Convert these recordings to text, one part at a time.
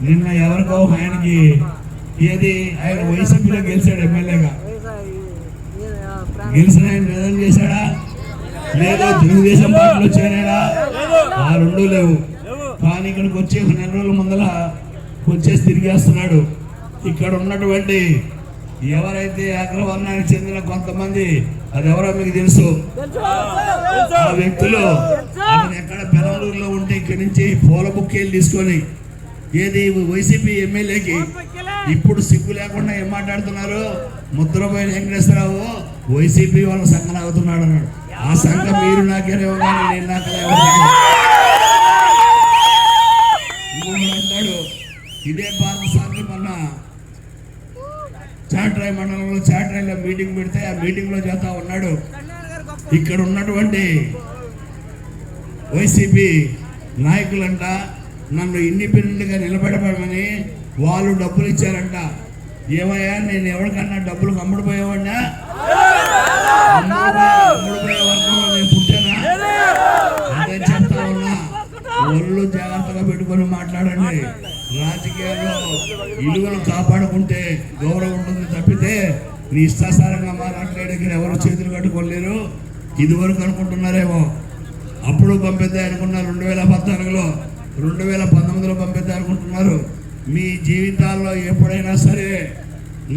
నిన్న ఎవరికో ఆయనకి ఏది ఆయన వైసీపీలో గెలిచాడు, ఎమ్మెల్యేగా గెలిచిన ఆయన రిజైన్ చేశాడా, లేదా తెలుగుదేశం పార్టీలో చేరాడా? ఆ రెండు లేవు. కానీ ఇక్కడికి వచ్చి 1 నెల రోజుల ముందర వచ్చేసి తిరిగేస్తున్నాడు. ఇక్కడ ఉన్నటువంటి ఎవరైతే అగ్రవర్ణానికి చెందిన కొంతమంది, అది ఎవరో మీకు తెలుసు, ఆ వ్యక్తులు అతను ఎక్కడ పెనమలూరులో ఉంటే ఇక్కడి నుంచి పూల బుక్కేలు తీసుకొని ఏది వైసీపీ ఎమ్మెల్యేకి ఇప్పుడు సిగ్గు లేకుండా ఏం మాట్లాడుతున్నారు, ముద్రపోయిన వెంకటేశ్వరరావు వైసీపీ వాళ్ళ సంఘం అవుతున్నాడు అన్నాడు. ఆ సంఘం మీరు నాకేనేమో కానీ నేను నాకలేమో అంటాడు. ఇదే పార్వసారి మొన్న చాట్రాయ్ మండలంలో చాట్రాయ్లో మీటింగ్ పెడితే ఆ మీటింగ్లో చేస్తా ఉన్నాడు. ఇక్కడ ఉన్నటువంటి వైసీపీ నాయకులంట నన్ను ఇండిపెండెంట్గా నిలబెడమని వాళ్ళు డబ్బులు ఇచ్చారంట. ఏమయ్యా, నేను ఎవరికన్నా డబ్బులు అమ్ముడుపోయేవాడినా? అమ్ముడుపోయే వర్గంలో నేను పుట్టానా? అదే చెప్తా ఉన్నా. ఒళ్ళు జాగ్రత్తగా పెట్టుకొని మాట్లాడండి. రాజకీయాల్లో ఇలువలు కాపాడుకుంటే గౌరవం ఉంటుంది తప్పితే నీ ఇష్టాసారంగా మాట్లాడడానికి ఎవరు చేతులు కట్టుకోలేరు. ఇదివరకు అనుకుంటున్నారేమో అప్పుడు పంపిద్దాం అనుకున్నారు, 2014లో 2019లో పంపిద్దాం అనుకుంటున్నారు. మీ జీవితాల్లో ఎప్పుడైనా సరే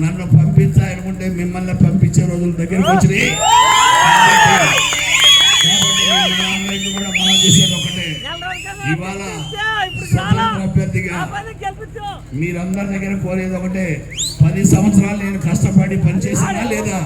నన్ను పంపించాలనుకుంటే మిమ్మల్ని పంపించే రోజుల దగ్గరికి వచ్చినాయి. కూడా మనం చేసేది ఒకటే, ఇవాళ స్వతంత్ర అభ్యర్థిగా మీరందరి దగ్గర కోరేది ఒకటే, 10 సంవత్సరాలు నేను కష్టపడి పనిచేసినా లేదా